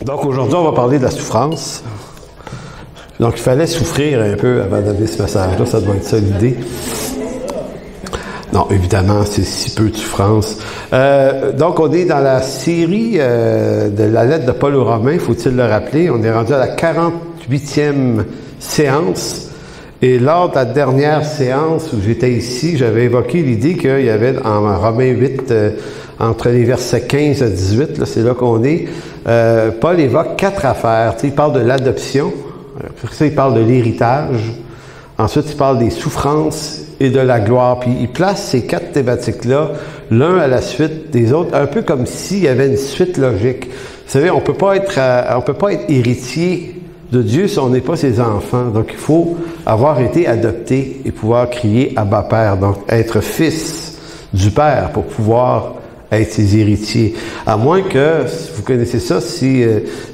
Donc aujourd'hui, on va parler de la souffrance. Donc il fallait souffrir un peu avant d'amener ce message-là, ça doit être ça l'idée. Non, évidemment, c'est si peu de souffrance. Donc on est dans la série de la lettre de Paul aux Romains, faut-il le rappeler. On est rendu à la 48e séance. Et lors de la dernière séance où j'étais ici, j'avais évoqué l'idée qu'il y avait en Romains 8, entre les versets 15 à 18, là, c'est là qu'on est, Paul évoque 4 affaires. Tu sais, il parle de l'adoption, après ça il parle de l'héritage, ensuite il parle des souffrances et de la gloire. Puis il place ces 4 thématiques-là, l'un à la suite des autres, un peu comme s'il y avait une suite logique. Vous savez, on peut pas être héritier de Dieu si on n'est pas ses enfants. Donc, il faut avoir été adopté et pouvoir crier Abba Père. Donc, être fils du Père pour pouvoir être ses héritiers. À moins que, si vous connaissez ça, si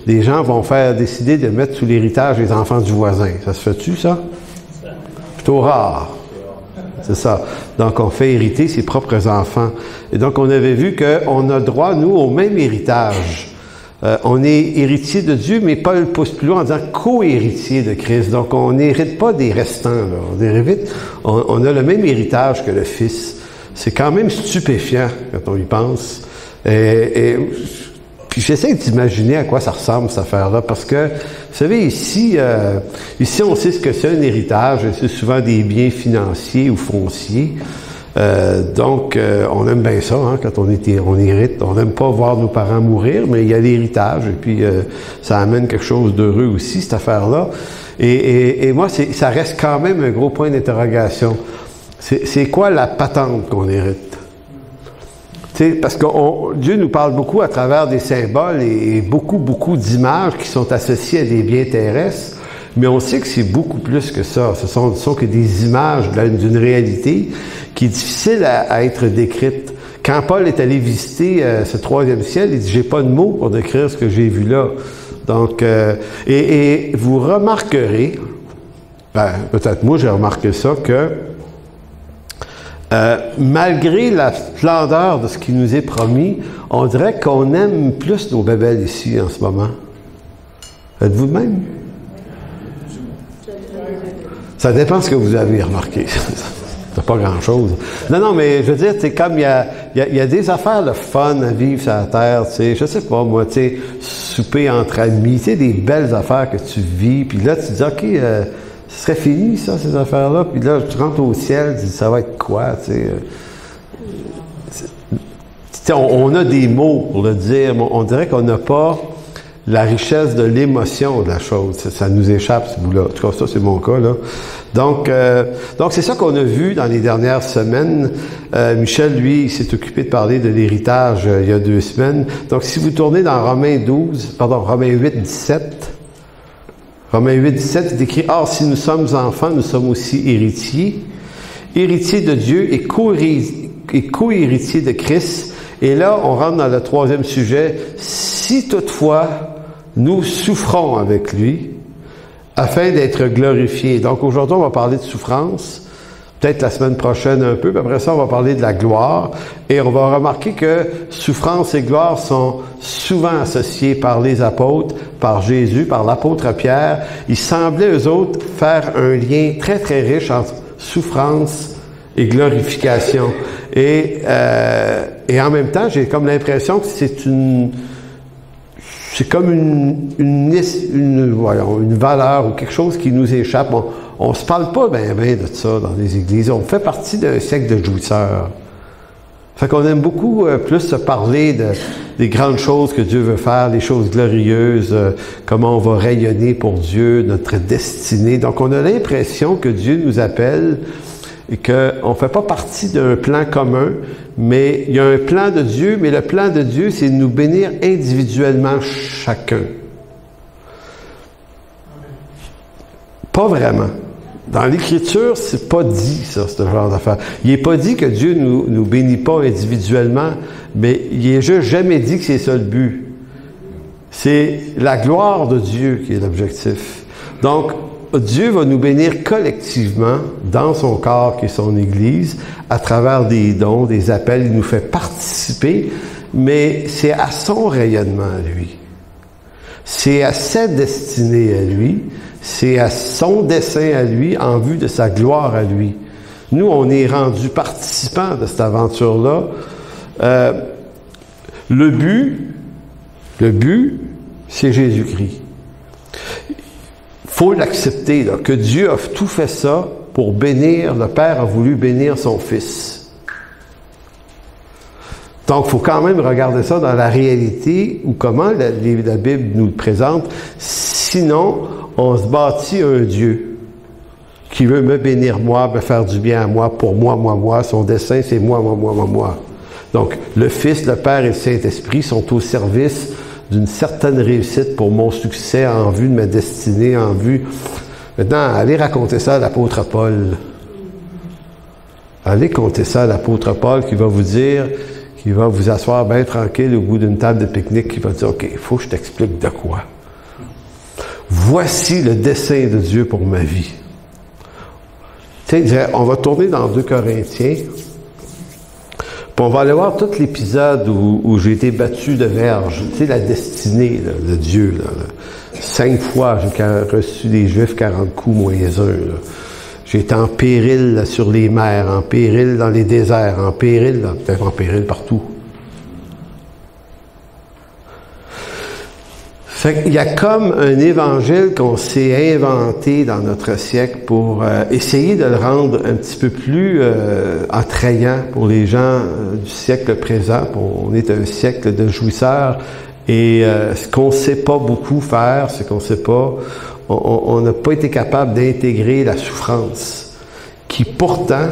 des gens vont décider de mettre sous l'héritage les enfants du voisin. Ça se fait-tu, ça? Plutôt rare. C'est ça. Donc, on fait hériter ses propres enfants. Et donc, on avait vu qu'on a droit, nous, au même héritage. On est héritier de Dieu, mais Paul pousse plus loin en disant co-héritier de Christ. Donc, on n'hérite pas des restants. Là. On a le même héritage que le Fils. C'est quand même stupéfiant quand on y pense. Puis j'essaie d'imaginer à quoi ça ressemble, cette affaire-là, parce que, vous savez, ici, on sait ce que c'est un héritage. C'est souvent des biens financiers ou fonciers. Donc, on aime bien ça, hein, quand on hérite. On n'aime pas voir nos parents mourir, mais il y a l'héritage, et puis ça amène quelque chose d'heureux aussi, cette affaire-là. Et moi, ça reste quand même un gros point d'interrogation. C'est quoi la patente qu'on hérite? T'sais, parce que Dieu nous parle beaucoup à travers des symboles et beaucoup d'images qui sont associées à des biens terrestres. Mais on sait que c'est beaucoup plus que ça. Ce sont que des images d'une réalité qui est difficile à être décrite. Quand Paul est allé visiter ce 3e ciel, il dit « J'ai pas de mots pour décrire ce que j'ai vu là. » Donc, et vous remarquerez, peut-être moi j'ai remarqué ça, que malgré la splendeur de ce qui nous est promis, on dirait qu'on aime plus nos bébelles ici en ce moment. Êtes-vous de même? Ça dépend de ce que vous avez remarqué. C'est pas grand-chose. Non, mais je veux dire, c'est comme il y a des affaires de fun à vivre sur la terre, tu sais, je sais pas, moi, tu sais, souper entre amis, tu sais, des belles affaires que tu vis, puis là, tu te dis, OK, ce serait fini, ça, ces affaires-là, puis là, tu rentres au ciel, tu dis, ça va être quoi, tu sais. On a des mots pour le dire, mais on dirait qu'on n'a pas la richesse de l'émotion de la chose. Ça nous échappe, ce bout-là. En tout cas, ça, c'est mon cas, là. Donc c'est ça qu'on a vu dans les dernières semaines. Michel, lui, il s'est occupé de parler de l'héritage il y a 2 semaines. Donc, si vous tournez dans Romains 8, 17, il décrit « Or, si nous sommes enfants, nous sommes aussi héritiers, héritiers de Dieu et co-héritiers de Christ. » Et là, on rentre dans le 3e sujet. « Si toutefois, nous souffrons avec lui, afin d'être glorifiés. » Donc aujourd'hui, on va parler de souffrance, peut-être la semaine prochaine un peu, puis après ça, on va parler de la gloire, et on va remarquer que souffrance et gloire sont souvent associés par les apôtres, par Jésus, par l'apôtre Pierre. Ils semblaient, eux autres, faire un lien très, très riche entre souffrance et glorification. Et en même temps, j'ai comme l'impression que c'est comme une valeur ou quelque chose qui nous échappe. On se parle pas bien de ça dans les églises. On fait partie d'un siècle de jouisseurs. Fait qu'on aime beaucoup plus se parler des grandes choses que Dieu veut faire, des choses glorieuses, comment on va rayonner pour Dieu, notre destinée. Donc on a l'impression que Dieu nous appelle et qu'on ne fait pas partie d'un plan commun, mais il y a un plan de Dieu, mais le plan de Dieu, c'est de nous bénir individuellement chacun. Pas vraiment. Dans l'Écriture, c'est pas dit, ça, ce genre d'affaire. Il n'est pas dit que Dieu nous bénit pas individuellement, mais il n'est juste jamais dit que c'est ça le but. C'est la gloire de Dieu qui est l'objectif. Donc, Dieu va nous bénir collectivement dans son corps qui est son Église, à travers des dons, des appels. Il nous fait participer, mais c'est à son rayonnement à lui. C'est à sa destinée à lui, c'est à son dessein à lui, en vue de sa gloire à lui. Nous, on est rendus participants de cette aventure-là. Le but, c'est Jésus-Christ. Faut l'accepter, là, que Dieu a tout fait ça pour bénir, le Père a voulu bénir son Fils. Donc, il faut quand même regarder ça dans la réalité, ou comment la Bible nous le présente. Sinon, on se bâtit un Dieu qui veut me bénir moi, me faire du bien à moi, pour moi. Son dessein, c'est moi. Donc, le Fils, le Père et le Saint-Esprit sont au service d'une certaine réussite pour mon succès, en vue de ma destinée, en vue... Maintenant, allez raconter ça à l'apôtre Paul. Allez conter ça à l'apôtre Paul qui va vous dire, qui va vous asseoir bien tranquille au bout d'une table de pique-nique, qui va dire, OK, il faut que je t'explique de quoi. Voici le dessein de Dieu pour ma vie. Tu sais, on va tourner dans 2 Corinthiens, puis on va aller voir tout l'épisode où j'ai été battu de verge. Tu sais, la destinée là, de Dieu. Là. 5 fois, j'ai reçu des Juifs 40 coups moins un. J'ai été en péril là, sur les mers, en péril dans les déserts, en péril, peut-être en péril partout. Fait qu'il y a comme un évangile qu'on s'est inventé dans notre siècle pour essayer de le rendre un petit peu plus attrayant pour les gens du siècle présent. On est un siècle de jouisseurs et ce qu'on ne sait pas beaucoup faire, ce qu'on ne sait pas, on n'a pas été capable d'intégrer la souffrance qui pourtant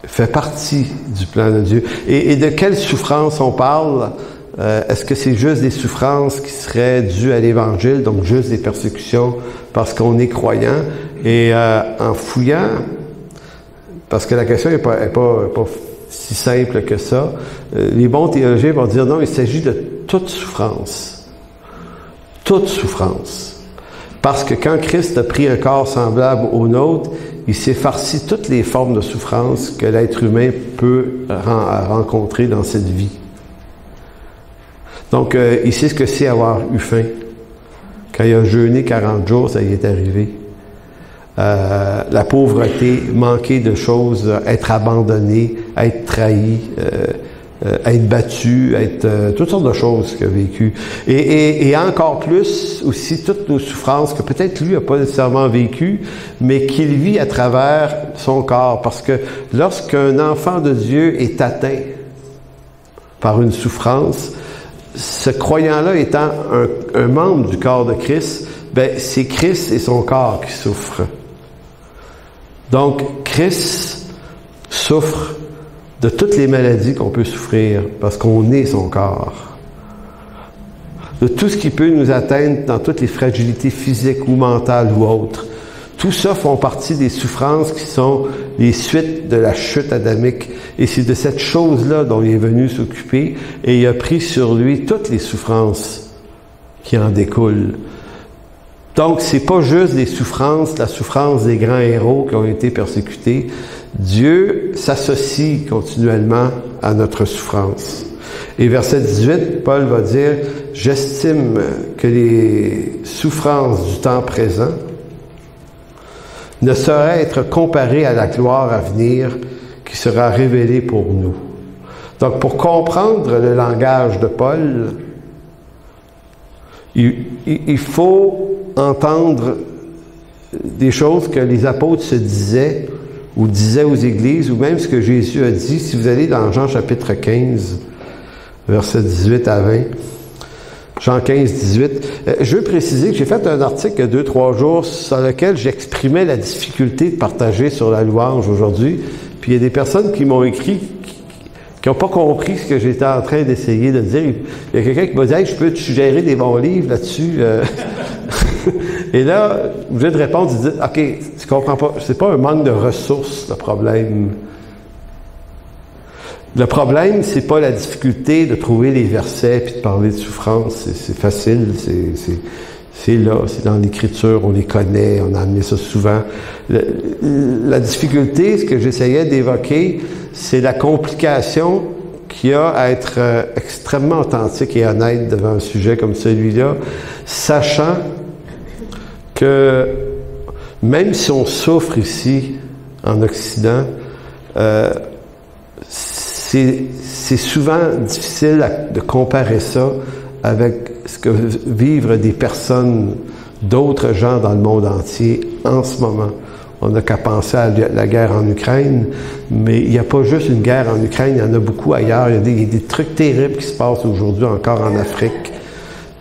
fait partie du plan de Dieu. Et de quelle souffrance on parle? Est-ce que c'est juste des souffrances qui seraient dues à l'Évangile, donc juste des persécutions parce qu'on est croyant? Et en fouillant, parce que la question n'est pas si simple que ça, les bons théologiens vont dire non, il s'agit de toute souffrance. Toute souffrance. Parce que quand Christ a pris un corps semblable au nôtre, il s'est farci toutes les formes de souffrance que l'être humain peut rencontrer dans cette vie. Donc, il sait ce que c'est avoir eu faim. Quand il a jeûné 40 jours, ça y est arrivé. La pauvreté, manquer de choses, être abandonné, être trahi, être battu, être toutes sortes de choses qu'il a vécues. Et encore plus aussi toutes nos souffrances que peut-être lui n'a pas nécessairement vécues, mais qu'il vit à travers son corps. Parce que lorsqu'un enfant de Dieu est atteint par une souffrance, ce croyant-là étant un membre du corps de Christ, ben c'est Christ et son corps qui souffrent. Donc, Christ souffre de toutes les maladies qu'on peut souffrir, parce qu'on est son corps. De tout ce qui peut nous atteindre dans toutes les fragilités physiques ou mentales ou autres. Tout ça font partie des souffrances qui sont les suites de la chute adamique. Et c'est de cette chose-là dont il est venu s'occuper, et il a pris sur lui toutes les souffrances qui en découlent. Donc, c'est pas juste des souffrances, la souffrance des grands héros qui ont été persécutés. Dieu s'associe continuellement à notre souffrance. Et verset 18, Paul va dire, « J'estime que les souffrances du temps présent ne sauraient être comparées à la gloire à venir qui sera révélée pour nous. » Donc, pour comprendre le langage de Paul, il faut entendre des choses que les apôtres se disaient ou disaient aux églises, ou même ce que Jésus a dit. Si vous allez dans Jean chapitre 15, versets 18 à 20, Jean 15, 18, je veux préciser que j'ai fait un article il y a 2-3 jours sur lequel j'exprimais la difficulté de partager sur la louange aujourd'hui. Puis il y a des personnes qui m'ont écrit qui n'ont pas compris ce que j'étais en train d'essayer de dire. Il y a quelqu'un qui m'a dit « Hey, je peux te suggérer des bons livres là-dessus? » Et là, vous devez répondre, vous dites « OK, tu comprends pas, c'est pas un manque de ressources, le problème. Le problème, c'est pas la difficulté de trouver les versets puis de parler de souffrance. C'est facile, c'est là, c'est dans l'Écriture, on les connaît, on a amené ça souvent. La difficulté, ce que j'essayais d'évoquer, c'est la complication qu'il y a à être extrêmement authentique et honnête devant un sujet comme celui-là, sachant que même si on souffre ici, en Occident, c'est souvent difficile de comparer ça avec ce que vivent des personnes, d'autres gens dans le monde entier en ce moment. On n'a qu'à penser à la guerre en Ukraine, mais il n'y a pas juste une guerre en Ukraine, il y en a beaucoup ailleurs. Il y a des trucs terribles qui se passent aujourd'hui encore en Afrique,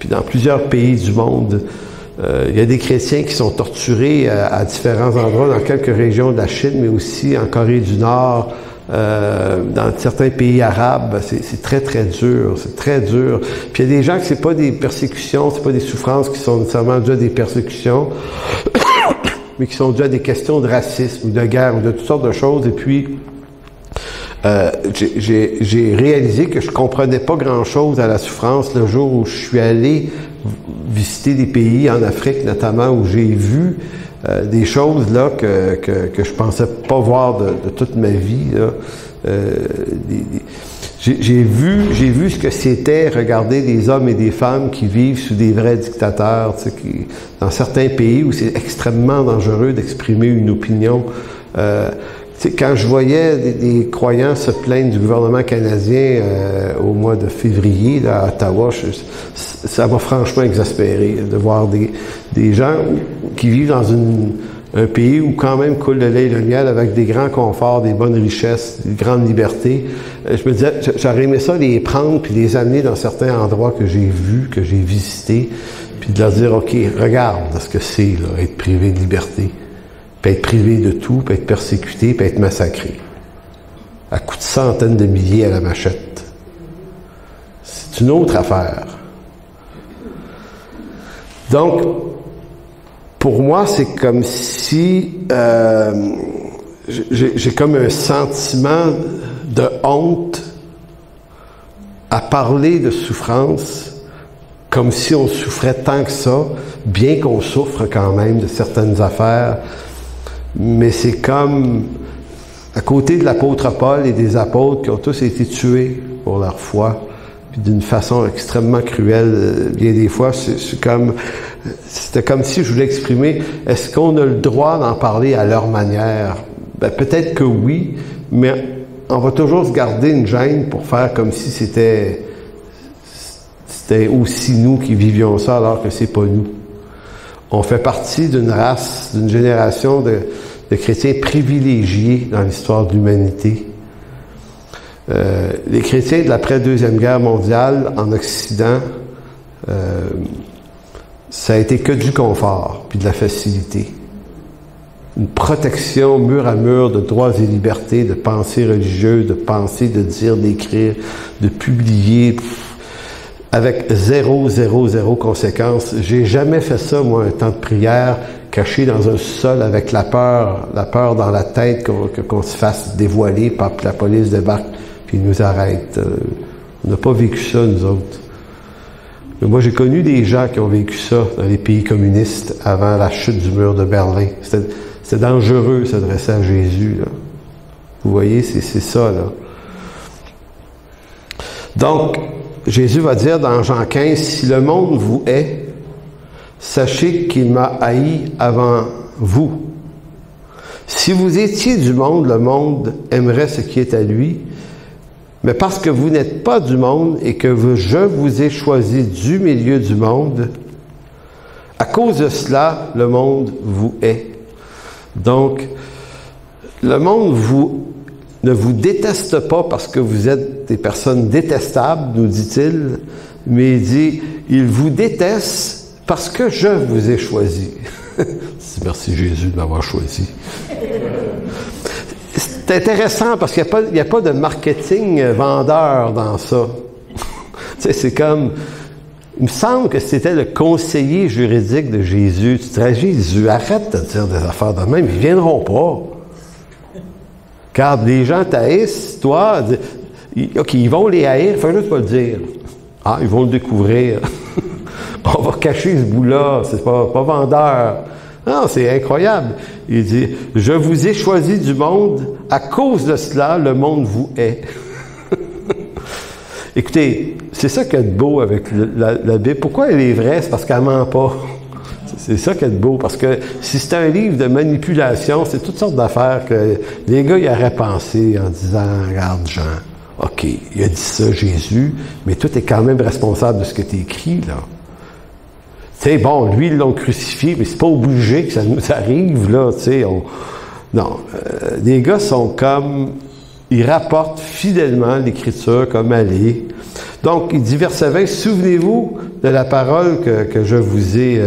puis dans plusieurs pays du monde. Il y a des chrétiens qui sont torturés à différents endroits, dans quelques régions de la Chine, mais aussi en Corée du Nord, dans certains pays arabes. C'est très, très dur. C'est très dur. Puis il y a des gens que c'est pas des persécutions, c'est pas des souffrances qui sont nécessairement dues à des persécutions, mais qui sont dues à des questions de racisme ou de guerre ou de toutes sortes de choses. Et puis, j'ai réalisé que je comprenais pas grand-chose à la souffrance le jour où je suis allé visiter des pays en Afrique notamment, où j'ai vu des choses là que je pensais pas voir de toute ma vie. J'ai vu ce que c'était regarder des hommes et des femmes qui vivent sous des vrais dictateurs, tu sais, dans certains pays où c'est extrêmement dangereux d'exprimer une opinion. Tu sais, quand je voyais des croyants se plaindre du gouvernement canadien au mois de février là, à Ottawa, ça m'a franchement exaspéré de voir des gens qui vivent dans un pays où quand même coule le lait et le miel avec des grands conforts, des bonnes richesses, des grandes libertés. Je me disais, j'aurais aimé ça les prendre puis les amener dans certains endroits que j'ai vus, que j'ai visités, puis de leur dire, OK, regarde ce que c'est là, être privé de liberté. Puis être privé de tout, puis être persécuté, puis être massacré. À coups de centaines de milliers à la machette. C'est une autre affaire. Donc, pour moi, c'est comme si j'ai comme un sentiment de honte à parler de souffrance comme si on souffrait tant que ça, bien qu'on souffre quand même de certaines affaires. Mais c'est comme à côté de l'apôtre Paul et des apôtres qui ont tous été tués pour leur foi, puis d'une façon extrêmement cruelle. Bien des fois, c'était comme si je voulais exprimer, est-ce qu'on a le droit d'en parler à leur manière? Ben, peut-être que oui, mais on va toujours se garder une gêne pour faire comme si c'était aussi nous qui vivions ça alors que c'est pas nous. On fait partie d'une race, d'une génération de chrétiens privilégiés dans l'histoire de l'humanité. Les chrétiens de l'après-deuxième guerre mondiale en Occident, ça a été que du confort puis de la facilité. Une protection mur à mur de droits et libertés, de pensée religieuse, de penser, de dire, d'écrire, de publier, avec zéro conséquence. J'ai jamais fait ça, moi, un temps de prière, caché dans un sol avec la peur dans la tête qu'on se fasse dévoiler par la police débarque puis nous arrête. On n'a pas vécu ça, nous autres. Mais moi, j'ai connu des gens qui ont vécu ça dans les pays communistes avant la chute du mur de Berlin. C'était dangereux, s'adresser à Jésus, là. Vous voyez, c'est ça, là. Donc, Jésus va dire dans Jean 15, « Si le monde vous hait, sachez qu'il m'a haï avant vous. Si vous étiez du monde, le monde aimerait ce qui est à lui. Mais parce que vous n'êtes pas du monde et que je vous ai choisi du milieu du monde, à cause de cela, le monde vous hait. » Donc, le monde ne vous déteste pas parce que vous êtes des personnes détestables, nous dit-il, mais il dit, il vous déteste parce que je vous ai choisi. Merci Jésus de m'avoir choisi. C'est intéressant parce qu'il n'y a pas de marketing vendeur dans ça. Tu sais, c'est comme, il me semble que c'était le conseiller juridique de Jésus. Tu dirais, Jésus, arrête de dire des affaires de même, ils ne viendront pas. Car les gens t'haïssent, toi, OK, ils vont les haïr, il faut juste pas le dire. Ah, ils vont le découvrir. On va cacher ce bout-là, c'est pas vendeur. Non, c'est incroyable. Il dit, je vous ai choisi du monde, à cause de cela, le monde vous hait. Écoutez, c'est ça qui est beau avec la Bible. Pourquoi elle est vraie? C'est parce qu'elle ment pas. C'est ça qui est beau, parce que si c'était un livre de manipulation, c'est toutes sortes d'affaires que les gars y auraient pensé en disant, regarde Jean, OK, il a dit ça, Jésus, mais toi, t'es quand même responsable de ce que tu écris, là. Tu sais, bon, lui, ils l'ont crucifié, mais c'est pas obligé que ça nous arrive, là, tu sais. Non, les gars sont comme, ils rapportent fidèlement l'Écriture comme elle est. Donc, il dit, verset 20, souvenez-vous de la parole que je vous ai...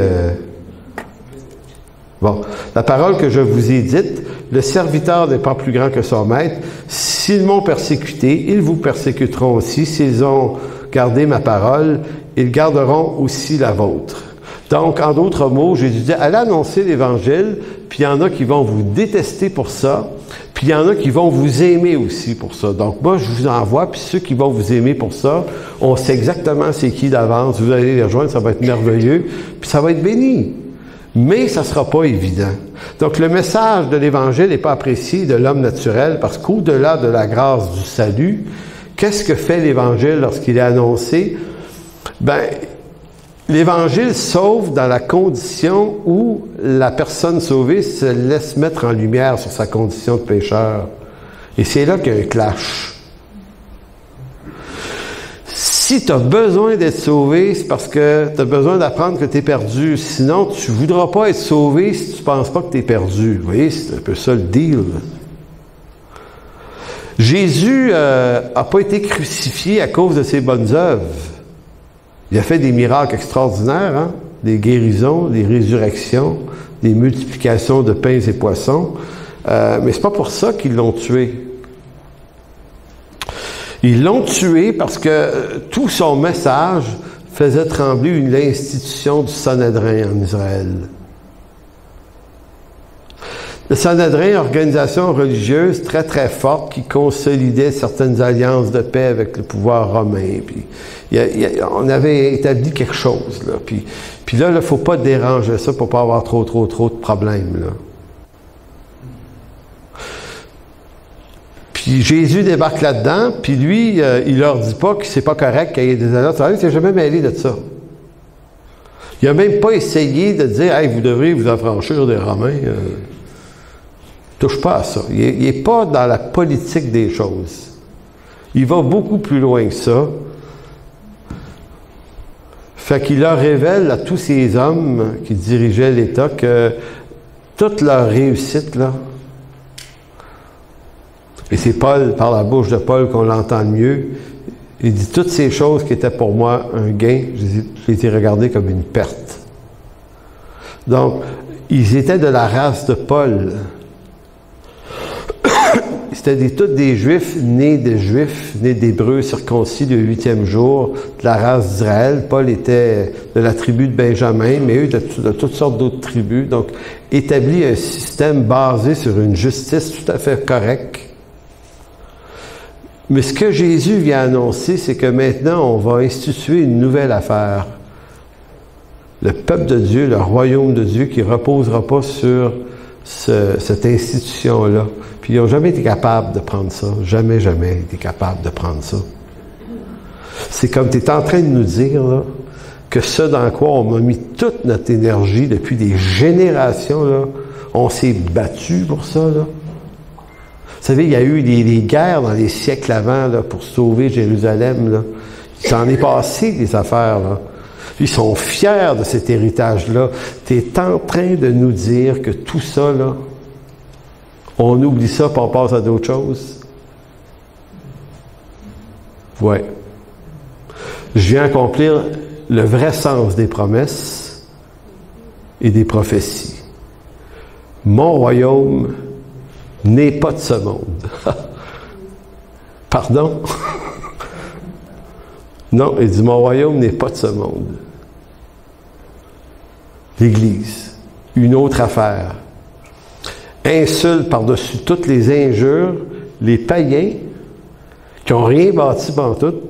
la parole que je vous ai dite, le serviteur n'est pas plus grand que son maître. S'ils m'ont persécuté, ils vous persécuteront aussi. S'ils ont gardé ma parole, ils garderont aussi la vôtre. Donc, en d'autres mots, Jésus dit, allez annoncer l'Évangile, puis il y en a qui vont vous détester pour ça, puis il y en a qui vont vous aimer aussi pour ça. Donc, moi, je vous envoie, puis ceux qui vont vous aimer pour ça, on sait exactement c'est qui d'avance. Vous allez les rejoindre, ça va être merveilleux, puis ça va être béni. Mais ça ne sera pas évident. Donc, le message de l'Évangile n'est pas apprécié de l'homme naturel, parce qu'au-delà de la grâce du salut, qu'est-ce que fait l'Évangile lorsqu'il est annoncé? L'Évangile sauve dans la condition où la personne sauvée se laisse mettre en lumière sur sa condition de pécheur. Et c'est là qu'il y a un clash. Si tu as besoin d'être sauvé, c'est parce que tu as besoin d'apprendre que tu es perdu. Sinon, tu ne voudras pas être sauvé si tu ne penses pas que tu es perdu. Vous voyez, c'est un peu ça le deal. Jésus n'a pas été crucifié à cause de ses bonnes œuvres. Il a fait des miracles extraordinaires, hein? Des guérisons, des résurrections, des multiplications de pains et poissons. Mais c'est pas pour ça qu'ils l'ont tué. Ils l'ont tué parce que tout son message faisait trembler l'institution du Sanhédrin en Israël. Le Sanhédrin, organisation religieuse très très forte qui consolidait certaines alliances de paix avec le pouvoir romain. Puis, on avait établi quelque chose, là. Puis là, il ne faut pas déranger ça pour pas avoir trop de problèmes, là. Puis Jésus débarque là-dedans, puis lui, il leur dit pas que c'est pas correct qu'il y ait des alliances. Il s'est jamais mêlé de ça. Il a même pas essayé de dire « Hey, vous devriez vous affranchir des Romains. Touche pas à ça. Il n'est pas dans la politique des choses. Il va beaucoup plus loin que ça. Fait qu'il leur révèle à tous ces hommes qui dirigeaient l'État que toute leur réussite, là, et c'est Paul, par la bouche de Paul, qu'on l'entend le mieux, il dit « Toutes ces choses qui étaient pour moi un gain, j'ai été regardé comme une perte. » Donc, ils étaient de la race de Paul. C'était tous des Juifs, nés d'Hébreux circoncis le 8e jour, de la race d'Israël. Paul était de la tribu de Benjamin, mais eux de toutes sortes d'autres tribus. Donc, établit un système basé sur une justice tout à fait correcte. Mais ce que Jésus vient annoncer, c'est que maintenant, on va instituer une nouvelle affaire. Le peuple de Dieu, le royaume de Dieu, qui ne reposera pas sur cette institution-là. Puis ils n'ont jamais été capables de prendre ça. Jamais été capables de prendre ça. C'est comme tu es en train de nous dire là, que ce dans quoi on a mis toute notre énergie depuis des générations, là, on s'est battu pour ça, là. Vous savez, il y a eu des guerres dans les siècles avant là, pour sauver Jérusalem. Là. Il s'en est passé des affaires. Là. Ils sont fiers de cet héritage-là. Tu es en train de nous dire que tout ça, là, on oublie ça et on passe à d'autres choses. Ouais. Je viens accomplir le vrai sens des promesses et des prophéties. Mon royaume n'est pas de ce monde. Pardon? Non, il dit, mon royaume n'est pas de ce monde. L'Église, une autre affaire. Insulte par-dessus toutes les injures, les païens qui n'ont rien bâti pantoute,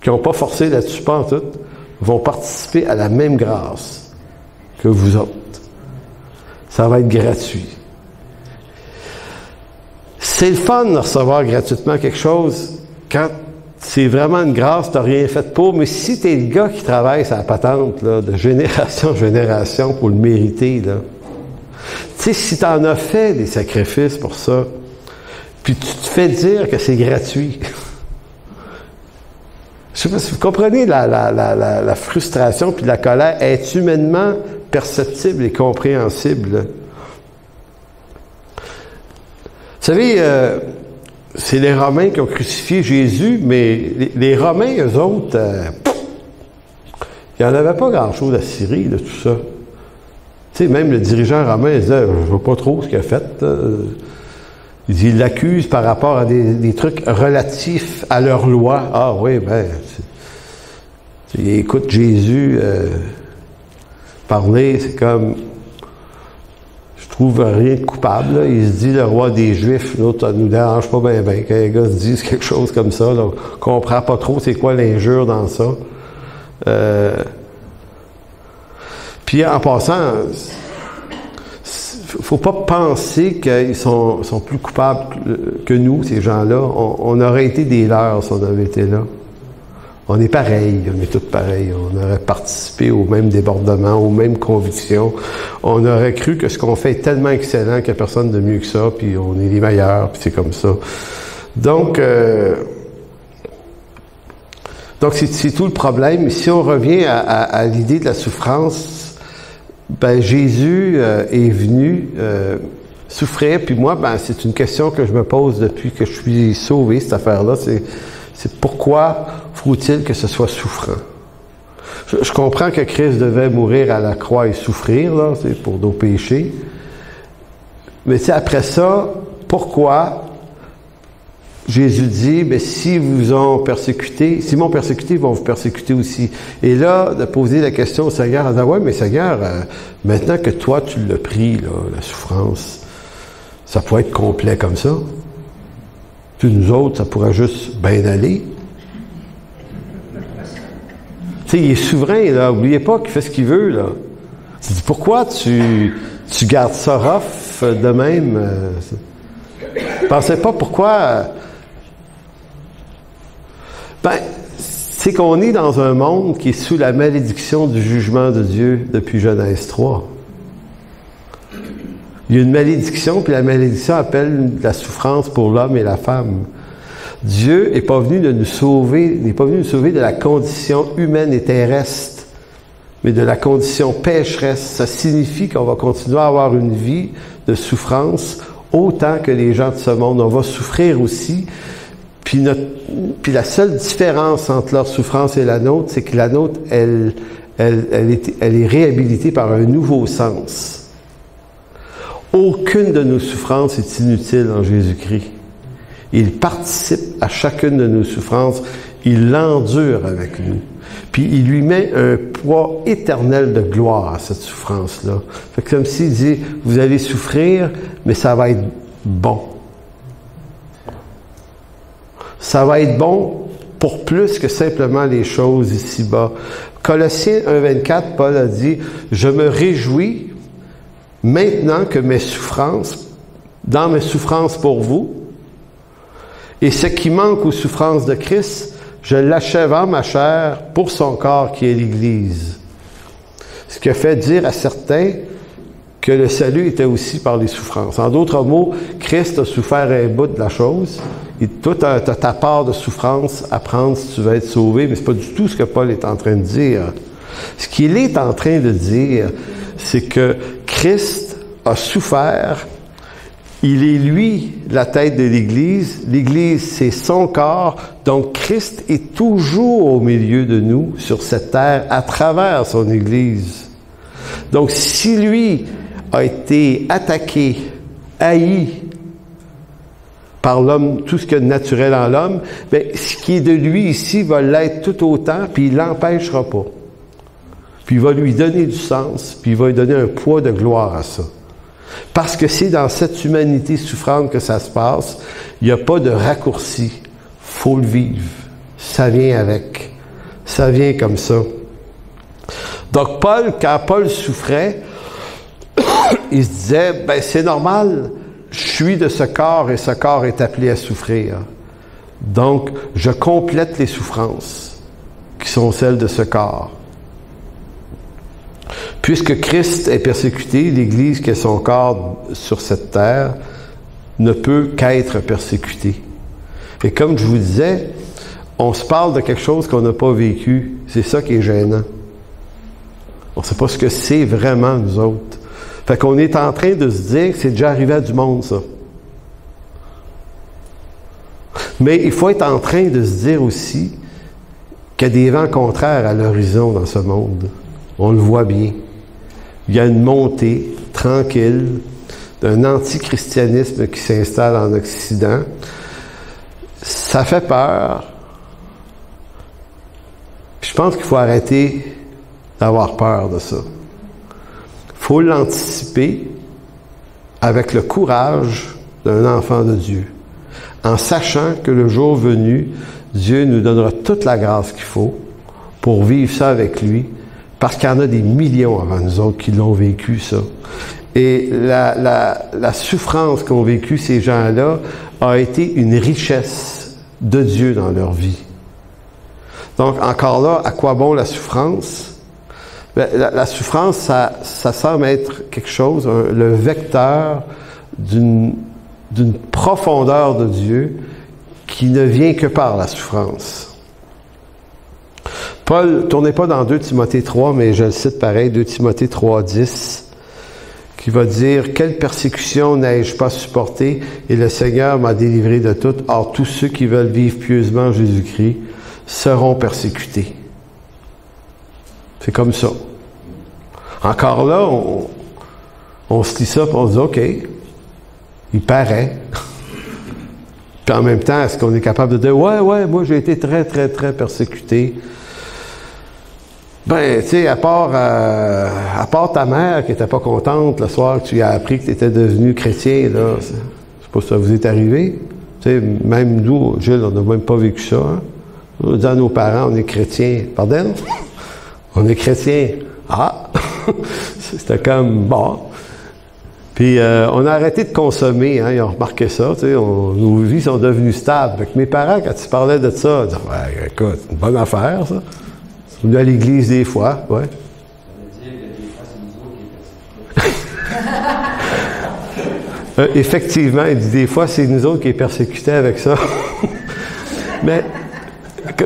qui n'ont pas forcé là-dessus pantoute, vont participer à la même grâce que vous autres. Ça va être gratuit. C'est le fun de recevoir gratuitement quelque chose quand c'est vraiment une grâce, tu n'as rien fait pour. Mais si tu es le gars qui travaille sur la patente, là, de génération en génération pour le mériter, là, tu sais, si tu en as fait des sacrifices pour ça, puis tu te fais dire que c'est gratuit. Je sais pas si vous comprenez la frustration puis la colère est humainement perceptible et compréhensible. Là. Vous savez, c'est les Romains qui ont crucifié Jésus, mais les Romains, eux autres, il n'y en avait pas grand-chose à cirer de tout ça. Tu sais, même le dirigeant romain, il disait, je ne vois pas trop ce qu'il a fait. Il l'accuse par rapport à des trucs relatifs à leur loi. Ah oui, ben, il écoute Jésus parler, c'est comme, je trouve rien de coupable. Là. Il se dit le roi des Juifs, l'autre, ça nous dérange pas bien, quand les gars se disent quelque chose comme ça, là, on comprend pas trop c'est quoi l'injure dans ça. Puis en passant, faut pas penser qu'ils sont plus coupables que nous, ces gens-là. On aurait été des leurs si on avait été là. On est pareil, on est tous pareils. On aurait participé au même débordement, aux mêmes convictions. On aurait cru que ce qu'on fait est tellement excellent qu'il n'y a personne de mieux que ça, puis on est les meilleurs, puis c'est comme ça. Donc c'est tout le problème. Si on revient à l'idée de la souffrance, ben Jésus est venu souffrir, puis moi, ben c'est une question que je me pose depuis que je suis sauvé, cette affaire-là, c'est pourquoi faut-il que ce soit souffrant? Je comprends que Christ devait mourir à la croix et souffrir, là, c'est pour nos péchés, mais c'est après ça, pourquoi Jésus dit, ben, si vous ont persécuté, s'ils m'ont persécuté, ils vont vous persécuter aussi. Et là, de poser la question au Seigneur, en disant, ouais, mais Seigneur, maintenant que toi, tu l'as pris, là, la souffrance, ça pourrait être complet comme ça. Puis nous autres, ça pourrait juste bien aller. Tu sais, il est souverain, là. Oubliez pas qu'il fait ce qu'il veut, là. Tu dis, pourquoi tu gardes ça rough de même? Pensez pas pourquoi... Ben, c'est qu'on est dans un monde qui est sous la malédiction du jugement de Dieu depuis Genèse 3. Il y a une malédiction, puis la malédiction appelle la souffrance pour l'homme et la femme. Dieu n'est pas venu de nous sauver, n'est pas venu nous sauver de la condition humaine et terrestre, mais de la condition pécheresse. Ça signifie qu'on va continuer à avoir une vie de souffrance autant que les gens de ce monde. On va souffrir aussi. Puis la seule différence entre leur souffrance et la nôtre, c'est que la nôtre, elle est réhabilitée par un nouveau sens. Aucune de nos souffrances est inutile en Jésus-Christ. Il participe à chacune de nos souffrances. Il l'endure avec nous. Puis il lui met un poids éternel de gloire à cette souffrance-là. Fait que comme s'il dit, vous allez souffrir, mais ça va être bon. Ça va être bon pour plus que simplement les choses ici-bas. Colossiens 1,24, Paul a dit, je me réjouis maintenant que dans mes souffrances pour vous, et ce qui manque aux souffrances de Christ, je l'achève en ma chair pour son corps qui est l'Église. Ce qui a fait dire à certains que le salut était aussi par les souffrances. En d'autres mots, Christ a souffert un bout de la chose. Et toi, tu as ta part de souffrance à prendre si tu veux être sauvé, mais c'est pas du tout ce que Paul est en train de dire. Ce qu'il est en train de dire, c'est que Christ a souffert. Il est lui la tête de l'Église. L'Église, c'est son corps. Donc, Christ est toujours au milieu de nous, sur cette terre, à travers son Église. Donc, si lui a été attaqué, haï par l'homme, tout ce qu'il y a de naturel en l'homme, bien, ce qui est de lui ici va l'être tout autant, puis il l'empêchera pas. Puis il va lui donner du sens, puis il va lui donner un poids de gloire à ça. Parce que c'est dans cette humanité souffrante que ça se passe. Il n'y a pas de raccourci. Faut le vivre. Ça vient avec. Ça vient comme ça. Donc quand Paul souffrait, il se disait, ben c'est normal, je suis de ce corps et ce corps est appelé à souffrir. Donc, je complète les souffrances qui sont celles de ce corps. Puisque Christ est persécuté, l'Église qui est son corps sur cette terre ne peut qu'être persécutée. Et comme je vous disais, on se parle de quelque chose qu'on n'a pas vécu. C'est ça qui est gênant. On ne sait pas ce que c'est vraiment, nous autres. Fait qu'on est en train de se dire que c'est déjà arrivé à du monde, ça. Mais il faut être en train de se dire aussi qu'il y a des vents contraires à l'horizon dans ce monde. On le voit bien. Il y a une montée tranquille d'un antichristianisme qui s'installe en Occident. Ça fait peur. Je pense qu'il faut arrêter d'avoir peur de ça. Il faut l'anticiper avec le courage d'un enfant de Dieu, en sachant que le jour venu, Dieu nous donnera toute la grâce qu'il faut pour vivre ça avec lui, parce qu'il y en a des millions avant nous autres qui l'ont vécu, ça. Et la souffrance qu'ont vécu ces gens-là a été une richesse de Dieu dans leur vie. Donc, encore là, à quoi bon la souffrance? Bien, la souffrance, ça semble être quelque chose, le vecteur d'une profondeur de Dieu qui ne vient que par la souffrance. Paul, tournez pas dans 2 Timothée 3, mais je le cite pareil, 2 Timothée 3, 10, qui va dire « Quelle persécution n'ai-je pas supportée, et le Seigneur m'a délivré de toutes. Or, tous ceux qui veulent vivre pieusement en Jésus-Christ seront persécutés. » C'est comme ça. Encore là, on se lit ça et on se dit « OK, il paraît. » Puis en même temps, est-ce qu'on est capable de dire « Ouais, moi j'ai été très, très, très persécuté. » Ben, tu sais, à part ta mère qui était pas contente le soir que tu lui as appris que tu étais devenu chrétien, là, je sais pas si ça vous est arrivé. Tu sais, même nous, Gilles, on n'a même pas vécu ça. Hein? On dit à nos parents, on est chrétiens. Pardon? On est chrétiens. Ah! C'était comme, bon. Puis, on a arrêté de consommer, hein, ils ont remarqué ça, tu sais, nos vies sont devenues stables. Fait que mes parents, quand ils parlaient de ça, ils disaient, ouais, écoute, c'est une bonne affaire, ça. On est à l'église des fois, ouais. Effectivement, il dit des fois, c'est nous autres qui est persécutés avec ça. Mais,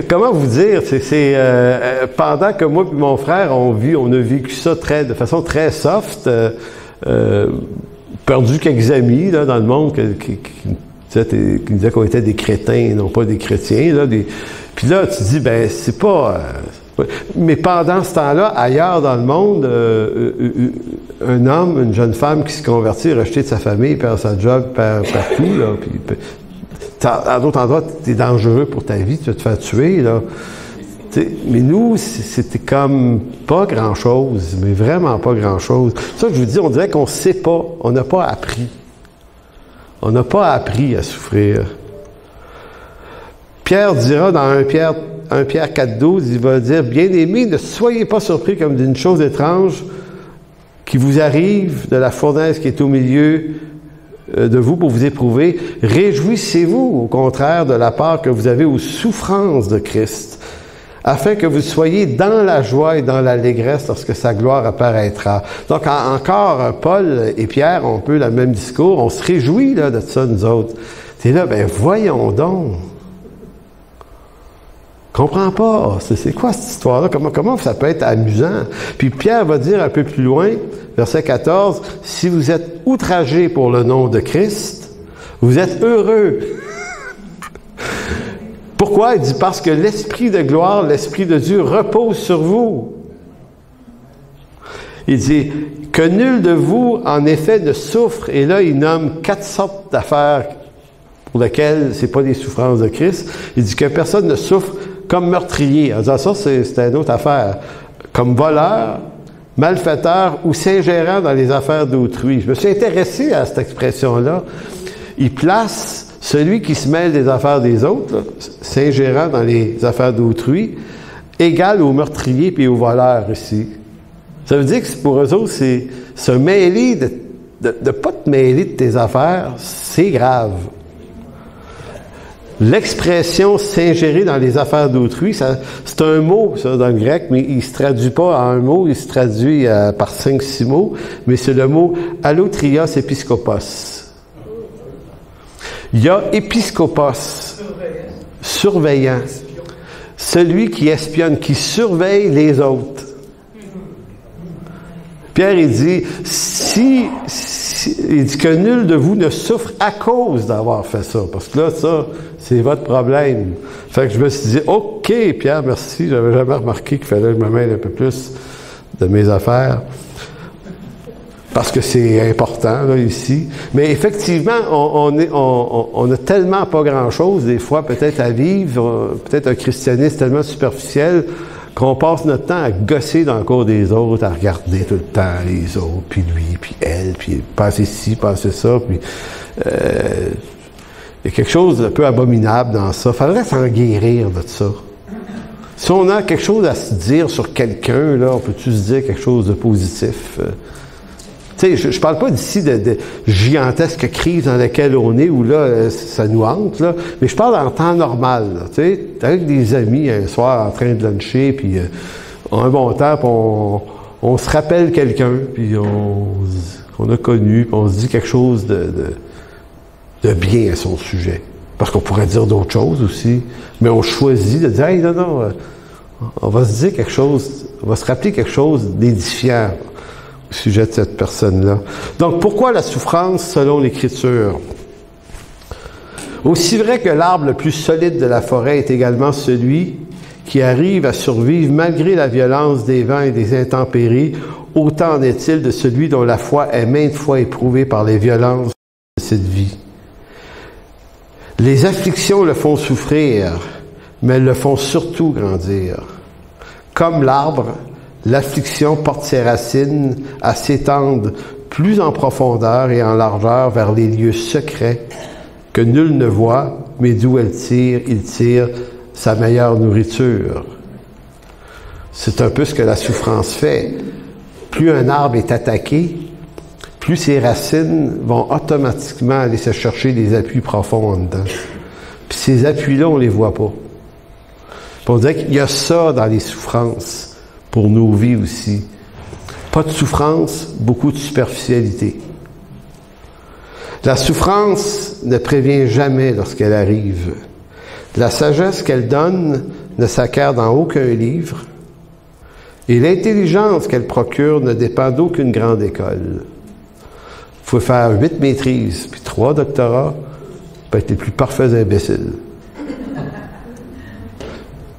comment vous dire, pendant que moi et mon frère, on a vécu ça de façon très soft, perdu quelques amis là, dans le monde qui disaient qu'on était des crétins, non pas des chrétiens. Là, puis là, tu dis, ben, c'est pas... mais pendant ce temps-là, ailleurs dans le monde, un homme, une jeune femme qui se convertit, rejeté de sa famille, perd sa job, perd partout, là, puis à d'autres endroits, t'es dangereux pour ta vie, tu vas te faire tuer, là. T'sais, mais nous, c'était comme pas grand-chose, mais vraiment pas grand-chose. Ça, je vous dis, on dirait qu'on sait pas, on n'a pas appris. On n'a pas appris à souffrir. Pierre dira dans 1 Pierre 4,12, il va dire « Bien-aimés, ne soyez pas surpris comme d'une chose étrange qui vous arrive de la fournaise qui est au milieu de vous pour vous éprouver. Réjouissez-vous, au contraire, de la part que vous avez aux souffrances de Christ, afin que vous soyez dans la joie et dans l'allégresse lorsque sa gloire apparaîtra. » Donc, encore, Paul et Pierre ont un peu le même discours. On se réjouit là, de ça, nous autres. C'est là, ben voyons donc. Comprends pas. C'est quoi cette histoire-là? Comment ça peut être amusant? Puis Pierre va dire un peu plus loin, verset 14, « Si vous êtes outragés pour le nom de Christ, vous êtes heureux. » Pourquoi? Il dit, parce que l'Esprit de gloire, l'Esprit de Dieu repose sur vous. Il dit, que nul de vous, en effet, ne souffre. Et là, il nomme 4 sortes d'affaires pour lesquelles c'est pas des souffrances de Christ. Il dit que personne ne souffre comme meurtrier. En disant ça, c'est une autre affaire. Comme voleur, malfaiteur ou s'ingérant dans les affaires d'autrui. Je me suis intéressé à cette expression-là. Il place celui qui se mêle des affaires des autres, s'ingérant dans les affaires d'autrui, égal au meurtrier puis au voleur ici. Ça veut dire que pour eux autres, c'est se mêler de pas te mêler de tes affaires, c'est grave. L'expression s'ingérer dans les affaires d'autrui, c'est un mot, ça, dans le grec, mais il se traduit pas en un mot, il se traduit par 5-6 mots, mais c'est le mot allotrios episkopos. Il y a épiscopos, surveillant, celui qui espionne, qui surveille les autres. Pierre, il dit, il dit que nul de vous ne souffre à cause d'avoir fait ça. Parce que là, ça, c'est votre problème. Fait que je me suis dit, OK, Pierre, merci. J'avais jamais remarqué qu'il fallait que je me mêle un peu plus de mes affaires. Parce que c'est important, là, ici. Mais effectivement, on a tellement pas grand-chose, des fois, peut-être à vivre, peut-être un christianisme tellement superficiel, qu'on passe notre temps à gosser dans le cours des autres, à regarder tout le temps les autres, puis lui, puis elle, puis passer ci, passer ça, puis il y a quelque chose d'un peu abominable dans ça. Faudrait s'en guérir de ça. Si on a quelque chose à se dire sur quelqu'un, là, on peut-tu se dire quelque chose de positif? Tu sais, je parle pas d'ici de gigantesque crise dans laquelle on est, où là, ça nous hante, là, mais je parle en temps normal, là, tu sais, avec des amis un soir en train de luncher, puis en un bon temps, puis on se rappelle quelqu'un, puis qu'on a connu, puis on se dit quelque chose de bien à son sujet. Parce qu'on pourrait dire d'autres choses aussi, mais on choisit de dire, hey, non, on va se dire quelque chose, on va se rappeler quelque chose d'édifiant au sujet de cette personne-là. Donc, pourquoi la souffrance selon l'Écriture? Aussi vrai que l'arbre le plus solide de la forêt est également celui qui arrive à survivre malgré la violence des vents et des intempéries, autant en est-il de celui dont la foi est maintes fois éprouvée par les violences de cette vie. Les afflictions le font souffrir, mais elles le font surtout grandir. Comme l'arbre, l'affliction porte ses racines à s'étendre plus en profondeur et en largeur vers les lieux secrets que nul ne voit, mais d'où il tire sa meilleure nourriture. C'est un peu ce que la souffrance fait. Plus un arbre est attaqué, plus ses racines vont automatiquement aller se chercher des appuis profonds en dedans. Puis ces appuis-là, on les voit pas. Puis on dirait qu'il y a ça dans les souffrances. Pour nos vies aussi. Pas de souffrance, beaucoup de superficialité. La souffrance ne prévient jamais lorsqu'elle arrive. La sagesse qu'elle donne ne s'acquiert dans aucun livre. Et l'intelligence qu'elle procure ne dépend d'aucune grande école. Il faut faire 8 maîtrises, puis 3 doctorats, pour être les plus parfaits imbéciles.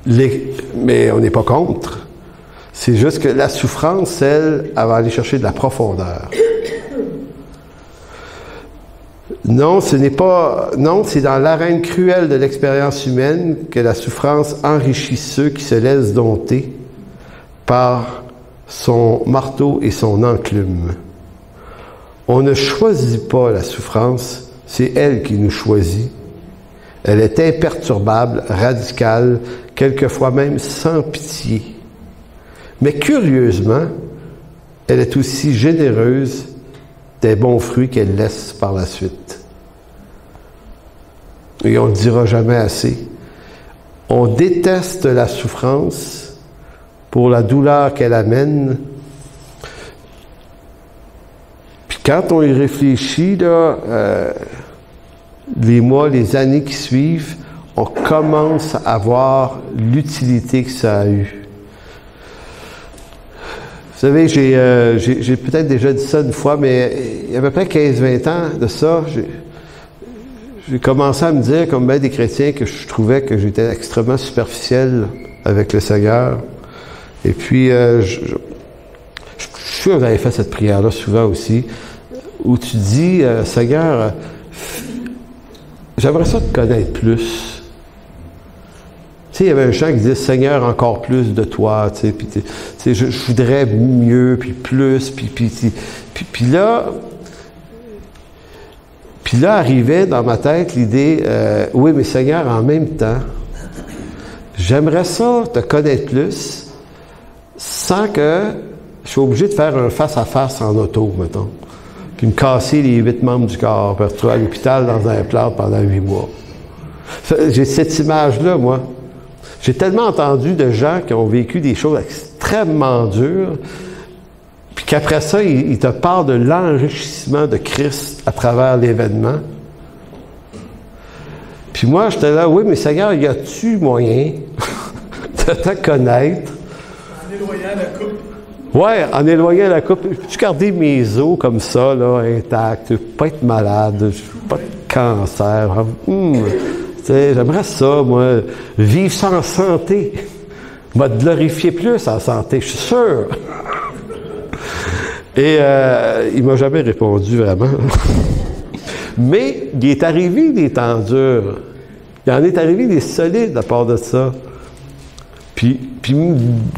Mais on n'est pas contre. C'est juste que la souffrance, elle va aller chercher de la profondeur. Non, c'est dans l'arène cruelle de l'expérience humaine que la souffrance enrichit ceux qui se laissent dompter par son marteau et son enclume. On ne choisit pas la souffrance, c'est elle qui nous choisit. Elle est imperturbable, radicale, quelquefois même sans pitié. Mais curieusement, elle est aussi généreuse des bons fruits qu'elle laisse par la suite. Et on ne le dira jamais assez. On déteste la souffrance pour la douleur qu'elle amène. Puis quand on y réfléchit, là, les mois, les années qui suivent, on commence à voir l'utilité que ça a eu. Vous savez, j'ai peut-être déjà dit ça une fois, mais il y a à peu près 15-20 ans de ça, j'ai commencé à me dire, comme bien des chrétiens, que je trouvais que j'étais extrêmement superficiel avec le Seigneur. Et puis, je suis sûr que vous avez fait cette prière-là souvent aussi, où tu dis, Seigneur, j'aimerais ça te connaître plus. Tu sais, il y avait un chant qui disait « Seigneur, encore plus de toi », tu sais, puis je voudrais mieux, puis plus, puis là arrivait dans ma tête l'idée « Oui, mais Seigneur, en même temps, j'aimerais ça te connaître plus, sans que je sois obligé de faire un face-à-face en auto, mettons, puis me casser les 8 membres du corps, puis retrouver à l'hôpital dans un plâtre pendant 8 mois. » J'ai cette image-là, moi. J'ai tellement entendu de gens qui ont vécu des choses extrêmement dures, puis qu'après ça, ils te parlent de l'enrichissement de Christ à travers l'événement. Puis moi, j'étais là, oui, mais Seigneur, y a-tu moyen de te connaître? En éloignant la coupe. Ouais, en éloignant la coupe. Peux-tu garder mes os comme ça, là, intacts? Pas être malade, pas de cancer. J'aimerais ça, moi, vivre sans santé. Va te glorifier plus en santé, je suis sûr. Et il m'a jamais répondu vraiment. Mais il est arrivé des temps durs. Il en est arrivé des solides à part de ça. Puis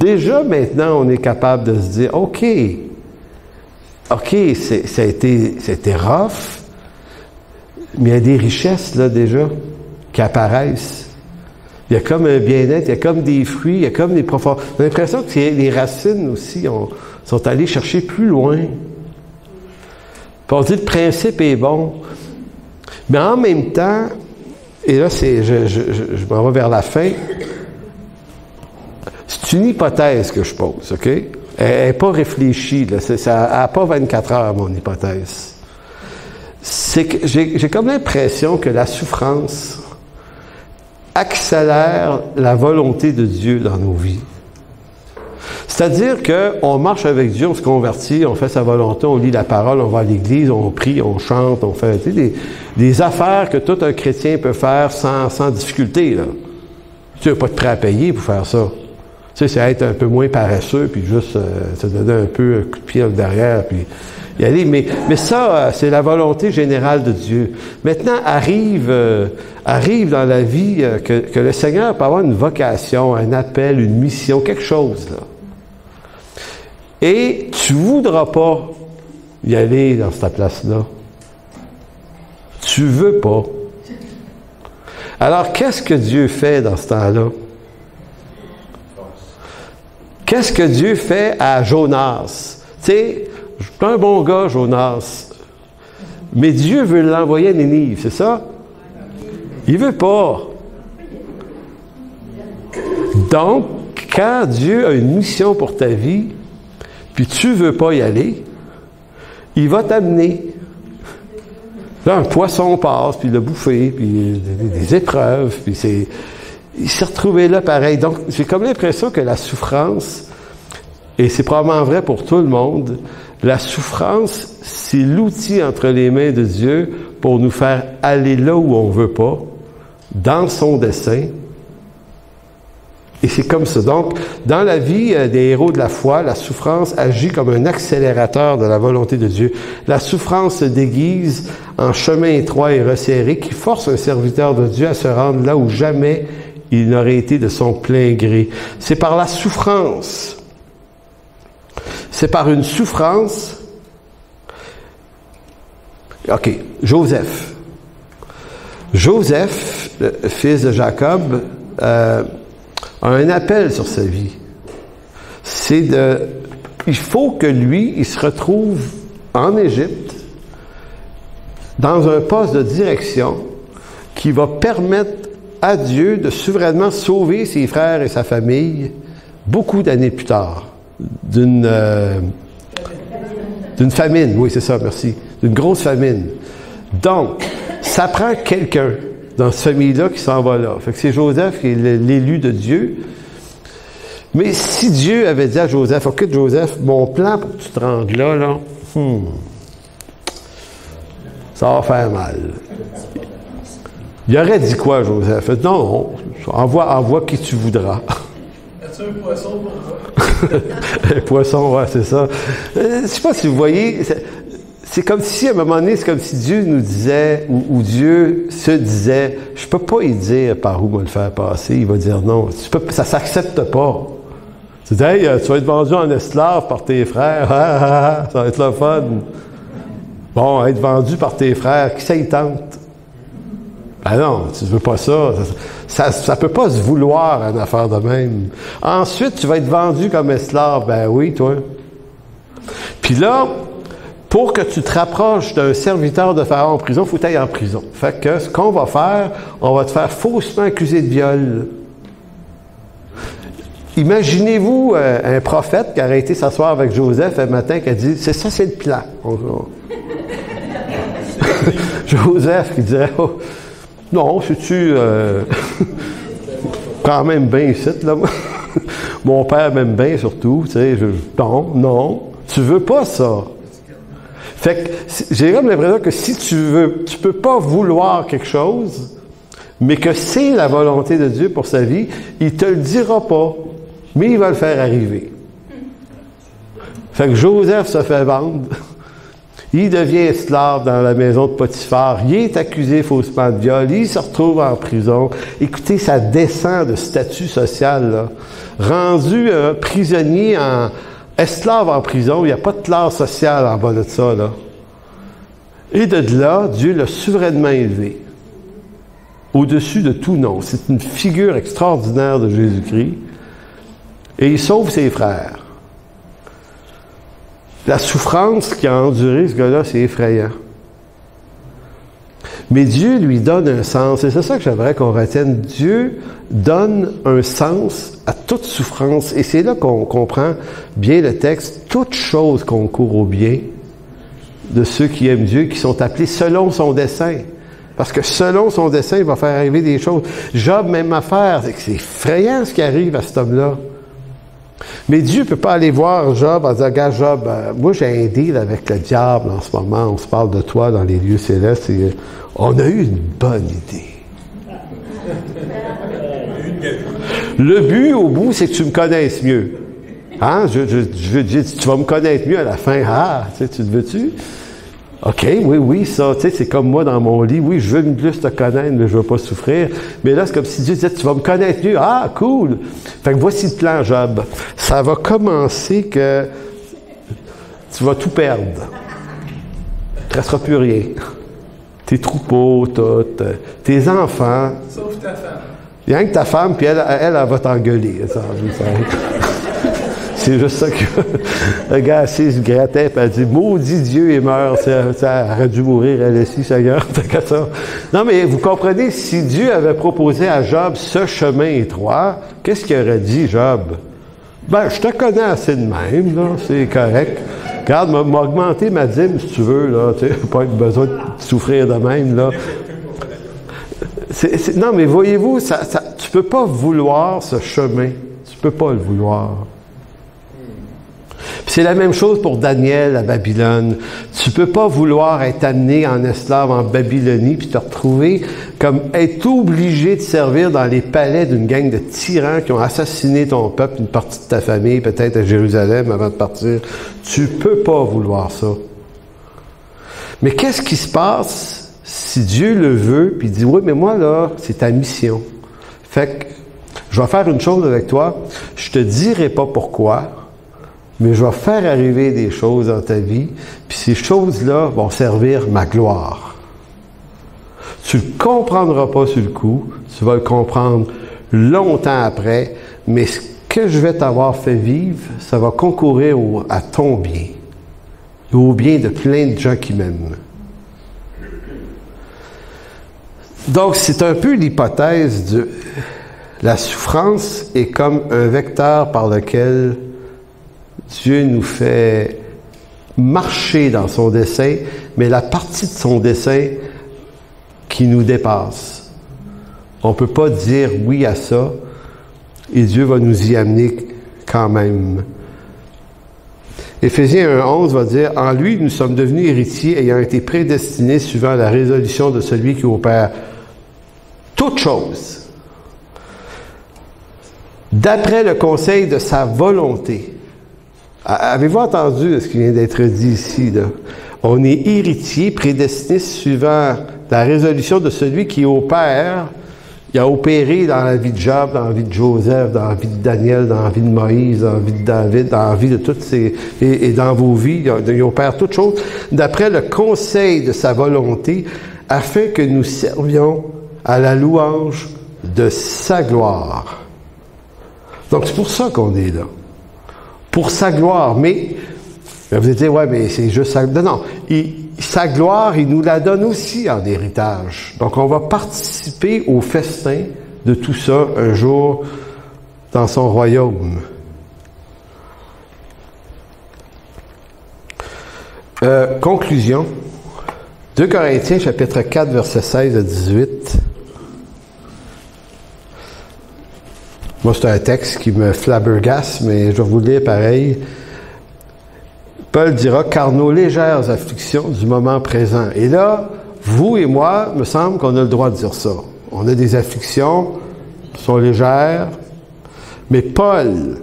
déjà maintenant, on est capable de se dire, OK, ça a été rough, mais il y a des richesses là déjà qui apparaissent. Il y a comme un bien-être, il y a comme des fruits, il y a comme des profondeurs. On a l'impression que les racines aussi sont allées chercher plus loin. Puis on dit le principe est bon. Mais en même temps, et là je m'en vais vers la fin, c'est une hypothèse que je pose, OK? Elle n'est pas réfléchie, là. Ça n'a pas 24 heures, mon hypothèse. C'est que j'ai comme l'impression que la souffrance accélère la volonté de Dieu dans nos vies. C'est-à-dire qu'on marche avec Dieu, on se convertit, on fait sa volonté, on lit la parole, on va à l'église, on prie, on chante, on fait des affaires que tout un chrétien peut faire sans difficulté, là. Tu n'as pas de prêt à payer pour faire ça. Tu sais, c'est être un peu moins paresseux, puis juste se donner un peu un coup de pied derrière, puis y aller. Mais ça, c'est la volonté générale de Dieu. Maintenant, arrive dans la vie que le Seigneur peut avoir une vocation, un appel, une mission, quelque chose, là. Et tu voudras pas y aller dans cette place-là. Tu veux pas. Alors, qu'est-ce que Dieu fait dans ce temps-là? Qu'est-ce que Dieu fait à Jonas? Tu sais, je suis pas un bon gars, Jonas. Mais Dieu veut l'envoyer à Nénive, c'est ça? Il veut pas. Donc, quand Dieu a une mission pour ta vie, puis tu veux pas y aller, il va t'amener. Là, un poisson passe, puis il l'a bouffé, puis des épreuves, puis il s'est retrouvé là pareil. Donc, j'ai comme l'impression que la souffrance, et c'est probablement vrai pour tout le monde, la souffrance, c'est l'outil entre les mains de Dieu pour nous faire aller là où on veut pas, dans son dessein. Et c'est comme ça. Donc, dans la vie des héros de la foi, la souffrance agit comme un accélérateur de la volonté de Dieu. La souffrance se déguise en chemin étroit et resserré qui force un serviteur de Dieu à se rendre là où jamais il n'aurait été de son plein gré. C'est par la souffrance. C'est par une souffrance. OK, Joseph. Joseph, le fils de Jacob, a un appel sur sa vie. Il faut que lui, il se retrouve en Égypte, dans un poste de direction qui va permettre à Dieu de souverainement sauver ses frères et sa famille beaucoup d'années plus tard d'une famine. Oui, c'est ça, merci. D'une grosse famine. Donc, ça prend quelqu'un dans cette famille-là qui s'en va là. Fait que c'est Joseph qui est l'élu de Dieu. Mais si Dieu avait dit à Joseph, OK, Joseph, mon plan pour que tu te rendes là, ça va faire mal. Il aurait dit quoi, Joseph? Non, envoie qui tu voudras. As-tu un poisson pour moi? Un poisson, ouais, c'est ça. Je sais pas si vous voyez, c'est comme si, à un moment donné, c'est comme si Dieu nous disait, ou Dieu se disait, je peux pas y dire par où me le faire passer. Il va dire non, ça s'accepte pas. Tu dis, hey, tu vas être vendu en esclave par tes frères, ça va être le fun. Bon, être vendu par tes frères, qui ça y tente? Ben non, tu veux pas ça. Ça peut pas se vouloir, une affaire de même. Ensuite, tu vas être vendu comme esclave. Ben oui, toi. Puis là, pour que tu te rapproches d'un serviteur de Pharaon en prison, il faut que tu ailles en prison. Fait que ce qu'on va faire, on va te faire faussement accuser de viol. Imaginez-vous un prophète qui aurait été s'asseoir avec Joseph un matin qui a dit, c'est ça, c'est le plan. Joseph qui dirait, oh, non, sais-tu, quand même bien ici, là, mon père m'aime bien surtout, tu sais, non, tu veux pas ça. Fait que j'ai comme l'impression que si tu peux pas vouloir quelque chose, mais que c'est la volonté de Dieu pour sa vie, il te le dira pas, mais il va le faire arriver. Fait que Joseph se fait vendre, il devient esclave dans la maison de Potiphar, il est accusé faussement de viol, il se retrouve en prison. Écoutez, ça descend de statut social, là. Rendu prisonnier esclave en prison, il n'y a pas de classe sociale en bas de ça, là. Et de là, Dieu l'a souverainement élevé. Au-dessus de tout nom. C'est une figure extraordinaire de Jésus-Christ. Et il sauve ses frères. La souffrance qu'il a endurée, ce gars-là, c'est effrayant. Mais Dieu lui donne un sens. Et c'est ça que j'aimerais qu'on retienne. Dieu donne un sens à toute souffrance. Et c'est là qu'on comprend bien le texte. Toute chose concourt au bien de ceux qui aiment Dieu, qui sont appelés selon son dessein. Parce que selon son dessein, il va faire arriver des choses. Job, même affaire. C'est effrayant ce qui arrive à cet homme-là. Mais Dieu ne peut pas aller voir Job en disant, regarde Job, moi j'ai un deal avec le diable en ce moment, on se parle de toi dans les lieux célestes, et on a eu une bonne idée. Le but au bout, c'est que tu me connaisses mieux. Hein? Je veux dire, tu vas me connaître mieux à la fin. Ah, tu te veux-tu? OK, oui, ça, tu sais, c'est comme moi dans mon lit. Oui, je veux plus te connaître, mais je veux pas souffrir. Mais là, c'est comme si Dieu disait, tu vas me connaître mieux. Ah, cool! Fait que voici le plan, Job. Ça va commencer que tu vas tout perdre. Il ne restera plus rien. Tes troupeaux, tout, tes enfants. Sauf ta femme. Il y a rien que ta femme, puis elle va t'engueuler. C'est juste ça que le gars assis se grattait, puis elle dit, maudit Dieu et meurt. Ça aurait dû mourir elle aussi, Seigneur. Non, mais vous comprenez, si Dieu avait proposé à Job ce chemin étroit, qu'est-ce qu'il aurait dit, Job? Ben, je te connais assez de même, là, c'est correct. Regarde, m'a augmenté ma dîme, si tu veux, là, tu sais, pas besoin de souffrir de même, là. Non, mais voyez-vous, tu peux pas vouloir ce chemin. Tu peux pas le vouloir. C'est la même chose pour Daniel à Babylone. Tu peux pas vouloir être amené en esclave en Babylonie puis te retrouver comme être obligé de servir dans les palais d'une gang de tyrans qui ont assassiné ton peuple, une partie de ta famille, peut-être à Jérusalem avant de partir. Tu peux pas vouloir ça. Mais qu'est-ce qui se passe si Dieu le veut puis il dit, oui, mais moi là, c'est ta mission. Fait que je vais faire une chose avec toi, je te dirai pas pourquoi, mais je vais faire arriver des choses dans ta vie, puis ces choses-là vont servir ma gloire. Tu ne le comprendras pas sur le coup, tu vas le comprendre longtemps après, mais ce que je vais t'avoir fait vivre, ça va concourir à ton bien, et au bien de plein de gens qui m'aiment. Donc, c'est un peu l'hypothèse de la souffrance est comme un vecteur par lequel Dieu nous fait marcher dans son dessein, mais la partie de son dessein qui nous dépasse. On ne peut pas dire oui à ça, et Dieu va nous y amener quand même. Éphésiens 1,11 va dire, « En lui, nous sommes devenus héritiers, ayant été prédestinés suivant la résolution de celui qui opère toutes choses, d'après le conseil de sa volonté. » Avez-vous entendu ce qui vient d'être dit ici, là? On est héritier, prédestiné suivant la résolution de celui qui opère. Il a opéré dans la vie de Job, dans la vie de Joseph, dans la vie de Daniel, dans la vie de Moïse, dans la vie de David, dans la vie de toutes ces... Et dans vos vies, il opère toutes choses d'après le conseil de sa volonté, afin que nous servions à la louange de sa gloire. Donc, c'est pour ça qu'on est là. Pour sa gloire. Mais Mais vous allez dire, ouais, mais c'est juste ça. Non, non. Sa gloire, il nous la donne aussi en héritage. Donc, on va participer au festin de tout ça un jour dans son royaume. Conclusion. 2 Corinthiens, chapitre 4, versets 16 à 18. Moi, c'est un texte qui me flabbergasse, mais je vais vous le lire pareil. Paul dira, car nos légères afflictions du moment présent. Et là, vous et moi, me semble qu'on a le droit de dire ça. On a des afflictions qui sont légères, mais Paul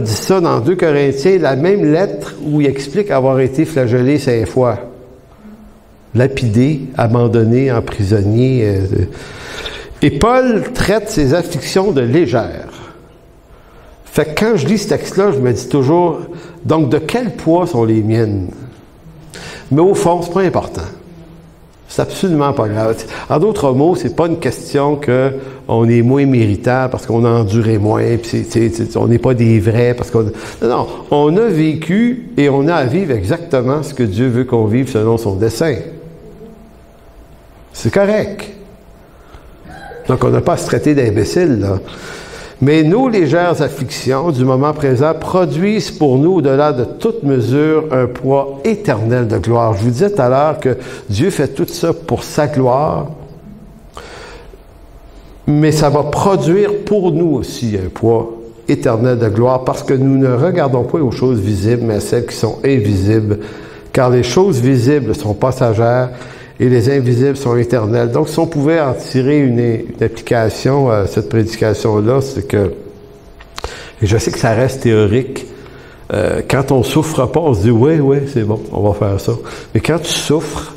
dit ça dans 2 Corinthiens, la même lettre où il explique avoir été flagellé 5 fois. Lapidé, abandonné, emprisonné. Et Paul traite ses afflictions de légères. Fait que quand je lis ce texte-là, je me dis toujours, donc de quel poids sont les miennes? Mais au fond, c'est pas important. C'est absolument pas grave. En d'autres mots, c'est pas une question qu'on est moins méritant parce qu'on a enduré moins, puis on n'est pas des vrais parce qu'on... Non, on a vécu et on a à vivre exactement ce que Dieu veut qu'on vive selon son dessein. C'est correct. Donc, on n'a pas à se traiter d'imbéciles, là. Mais nos légères afflictions du moment présent produisent pour nous, au-delà de toute mesure, un poids éternel de gloire. Je vous disais tout à l'heure que Dieu fait tout ça pour sa gloire, mais ça va produire pour nous aussi un poids éternel de gloire, parce que nous ne regardons pas aux choses visibles, mais à celles qui sont invisibles, car les choses visibles sont passagères, et les invisibles sont éternels. Donc, si on pouvait en tirer une application à cette prédication-là, c'est que, et je sais que ça reste théorique, quand on souffre pas, on se dit, oui, c'est bon, on va faire ça. Mais quand tu souffres,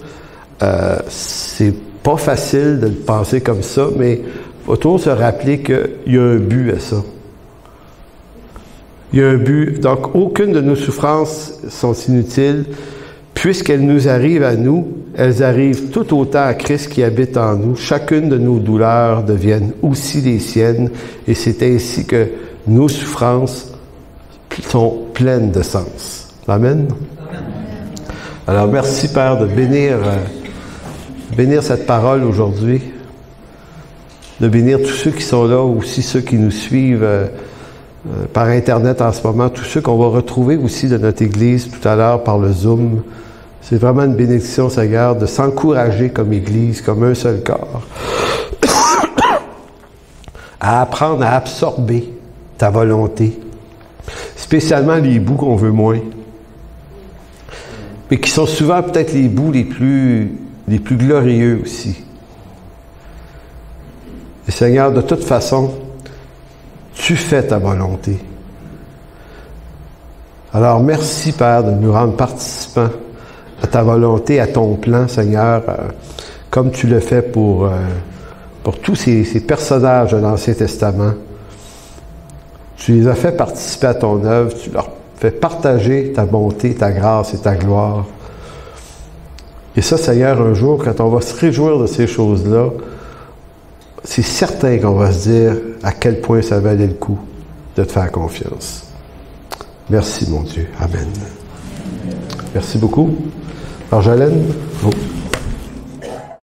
c'est pas facile de le penser comme ça, mais il faut toujours se rappeler qu'il y a un but à ça. Il y a un but. Donc, aucune de nos souffrances sont inutiles. Puisqu'elles nous arrivent à nous, elles arrivent tout autant à Christ qui habite en nous. Chacune de nos douleurs deviennent aussi les siennes, et c'est ainsi que nos souffrances sont pleines de sens. Amen? Alors, merci Père de bénir cette parole aujourd'hui, de bénir tous ceux qui sont là, aussi ceux qui nous suivent par Internet en ce moment, tous ceux qu'on va retrouver aussi de notre Église tout à l'heure par le Zoom. C'est vraiment une bénédiction, Seigneur, de s'encourager comme Église, comme un seul corps, à apprendre à absorber ta volonté, spécialement les bouts qu'on veut moins, mais qui sont souvent peut-être les bouts les plus glorieux aussi. Et Seigneur, de toute façon, tu fais ta volonté. Alors, merci, Père, de nous rendre participants à ta volonté, à ton plan, Seigneur, comme tu le fais pour tous ces personnages de l'Ancien Testament. Tu les as fait participer à ton œuvre, tu leur fais partager ta bonté, ta grâce et ta gloire. Et ça, Seigneur, un jour, quand on va se réjouir de ces choses-là, c'est certain qu'on va se dire à quel point ça valait le coup de te faire confiance. Merci, mon Dieu. Amen. Merci beaucoup. Marjolaine? Oh.